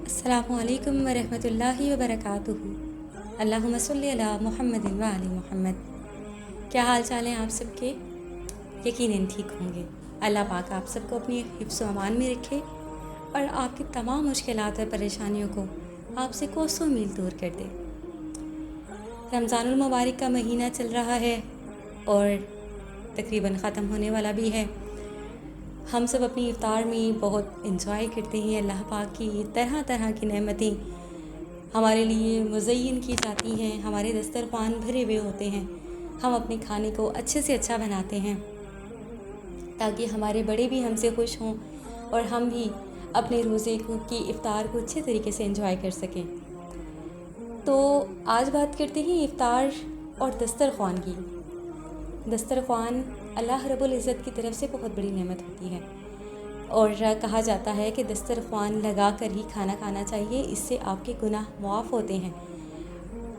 अस्सलामु अलैकुम वरहमतुल्लाहि वबरकातुहू। अल्लाहुम्मा सल्लि अला मुहम्मदिन व आलि मुहम्मद। क्या हाल चाल हैं आप सबके? यकीनन ठीक होंगे। अल्लाह पाक आप सबको अपनी हिफ्ज़ व अमान में रखे और आपकी तमाम मुश्किलात और परेशानियों को आपसे कोसों मील दूर कर दे। रमज़ानुल मुबारक का महीना चल रहा है और तकरीबन ख़त्म होने वाला भी है। हम सब अपनी इफ्तार में बहुत इंजॉय करते हैं। अल्लाह पाक की तरह तरह की नेमतें हमारे लिए मुज़य्यन की जाती हैं, हमारे दस्तरख़्वान भरे हुए होते हैं। हम अपने खाने को अच्छे से अच्छा बनाते हैं ताकि हमारे बड़े भी हमसे खुश हों और हम भी अपने रोज़े की इफ्तार को अच्छे तरीके से एंजॉय कर सकें। तो आज बात करते हैं इफ्तार और दस्तरख़्वान की। दस्तरख़्वान अल्लाह रब्बुल इज़्ज़त की तरफ से बहुत बड़ी नेमत होती है और कहा जाता है कि दस्तरख़्वान लगा कर ही खाना खाना चाहिए, इससे आपके गुनाह मुआफ़ होते हैं।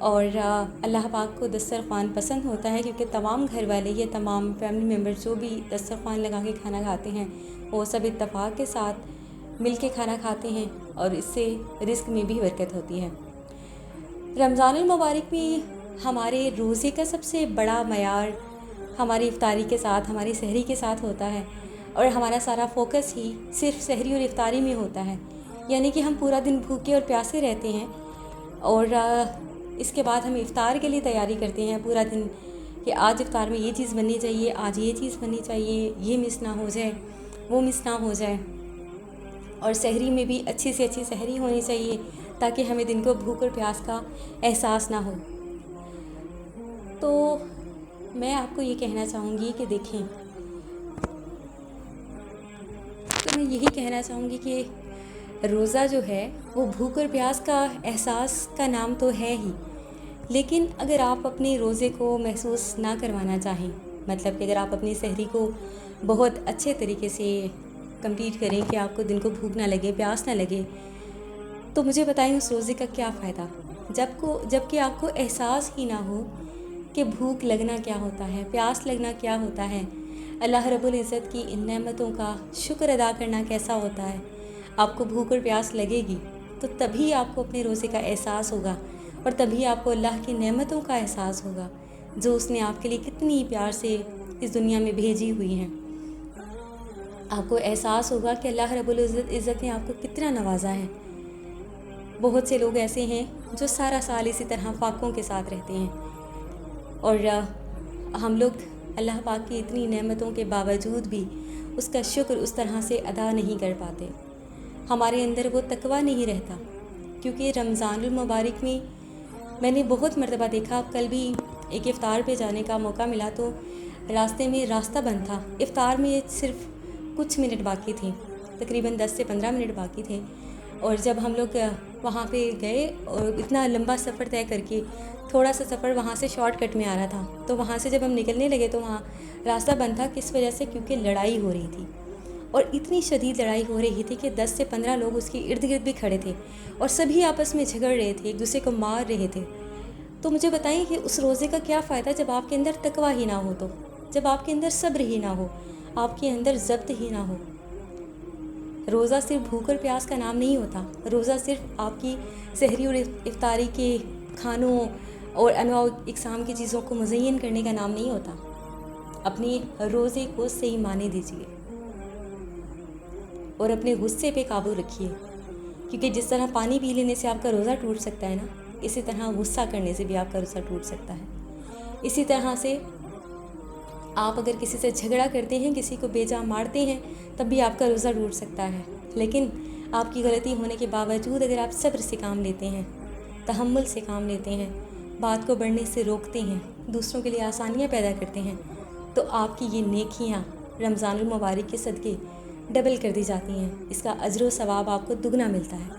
और अल्लाह पाक को दस्तरख़्वान पसंद होता है क्योंकि तमाम घर वाले या तमाम फैमिली मेम्बर जो भी दस्तरख़्वान लगा के खाना खाते हैं वो सब इत्तफ़ाक़ के साथ मिल के खाना खाते हैं और इससे रिज़्क़ में भी बरकत होती है। रमज़ानुल मुबारक में हमारे रोज़े का सबसे बड़ा मयार हमारी इफ्तारी के साथ, हमारी सहरी के साथ होता है और हमारा सारा फोकस ही सिर्फ सहरी और इफ्तारी में होता है। यानी कि हम पूरा दिन भूखे और प्यासे रहते हैं और इसके बाद हम इफ्तार के लिए तैयारी करते हैं पूरा दिन कि आज इफ्तार में ये चीज़ बननी चाहिए, आज ये चीज़ बननी चाहिए, ये मिस ना हो जाए, वो मिस ना हो जाए। और सहरी में भी अच्छी से अच्छी सहरी होनी चाहिए ताकि हमें दिन को भूख और प्यास का एहसास ना हो। तो मैं आपको ये कहना चाहूँगी कि देखें, तो मैं यही कहना चाहूँगी कि रोज़ा जो है वो भूख और प्यास का एहसास का नाम तो है ही, लेकिन अगर आप अपने रोज़े को महसूस ना करवाना चाहें, मतलब कि अगर आप अपनी सहरी को बहुत अच्छे तरीके से कंप्लीट करें कि आपको दिन को भूख ना लगे, प्यास ना लगे, तो मुझे बताएं उस रोज़े का क्या फ़ायदा जबकि आपको एहसास ही ना हो कि भूख लगना क्या होता है, प्यास लगना क्या होता है, अल्लाह रब्बुल इज़्ज़त की इन नेमतों का शुक्र अदा करना कैसा होता है। आपको भूख और प्यास लगेगी तो तभी आपको अपने रोज़े का एहसास होगा और तभी आपको अल्लाह की नेमतों का एहसास होगा जो उसने आपके लिए कितनी प्यार से इस दुनिया में भेजी हुई हैं। आपको एहसास होगा कि अल्लाह रब्बुल इज़्ज़त ने आपको कितना नवाजा है। बहुत से लोग ऐसे हैं जो सारा साल इसी तरह फाकों के साथ रहते हैं और हम लोग अल्लाह पाक की इतनी नेमतों के बावजूद भी उसका शुक्र उस तरह से अदा नहीं कर पाते। हमारे अंदर वो तकवा नहीं रहता क्योंकि रमज़ानुल मुबारक में मैंने बहुत मर्तबा देखा। कल भी एक इफ़्तार पे जाने का मौका मिला तो रास्ते में रास्ता बंद था। इफ़्तार में सिर्फ कुछ मिनट बाकी थे, तकरीबन 10 से 15 मिनट बाकी थे और जब हम लोग वहाँ पे गए और इतना लंबा सफ़र तय करके थोड़ा सा सफ़र वहाँ से शॉर्टकट में आ रहा था, तो वहाँ से जब हम निकलने लगे तो वहाँ रास्ता बंद था। किस वजह से? क्योंकि लड़ाई हो रही थी और इतनी शदीद लड़ाई हो रही थी कि 10 से 15 लोग उसके इर्द गिर्द भी खड़े थे और सभी आपस में झगड़ रहे थे, एक दूसरे को मार रहे थे। तो मुझे बताइए कि उस रोज़े का क्या फ़ायदा जब आपके अंदर तकवा ही ना हो, तो जब आपके अंदर सब्र ही ना हो, आपके अंदर ज़ब्त ही ना हो। रोज़ा सिर्फ भूख और प्यास का नाम नहीं होता। रोज़ा सिर्फ आपकी सहरी और इफ्तारी के खानों और अनवा इक़साम की चीज़ों को मुज़य्यन करने का नाम नहीं होता। अपने रोज़े को सही माने दीजिए और अपने गुस्से पे काबू रखिए, क्योंकि जिस तरह पानी पी लेने से आपका रोज़ा टूट सकता है ना, इसी तरह गुस्सा करने से भी आपका रोज़ा टूट सकता है। इसी तरह से आप अगर किसी से झगड़ा करते हैं, किसी को बेजा मारते हैं, तब भी आपका रोज़ा टूट सकता है। लेकिन आपकी गलती होने के बावजूद अगर आप सब्र से काम लेते हैं, तहम्मुल से काम लेते हैं, बात को बढ़ने से रोकते हैं, दूसरों के लिए आसानियाँ पैदा करते हैं, तो आपकी ये नेकियाँ रमज़ानुल मुबारक के सदक़े डबल कर दी जाती हैं। इसका अजर व सवाब आपको दुगना मिलता है।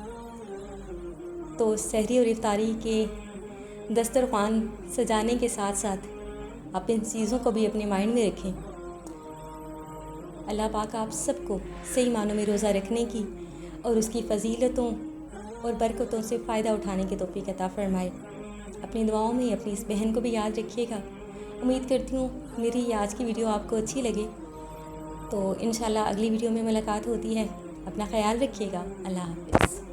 तो सहरी और इफ्तारी के दस्तरख़्वान सजाने के साथ साथ आप इन चीज़ों को भी अपने माइंड में रखें। अल्लाह पाक आप सबको सही मानों में रोज़ा रखने की और उसकी फ़जीलतों और बरकतों से फ़ायदा उठाने की तौफ़ीक़ अता फ़रमाए। अपनी दुआओं में अपनी इस बहन को भी याद रखिएगा। उम्मीद करती हूँ मेरी ये आज की वीडियो आपको अच्छी लगे। तो इंशाल्लाह अगली वीडियो में मुलाकात होती है। अपना ख्याल रखिएगा। अल्लाह हाफ़िज़।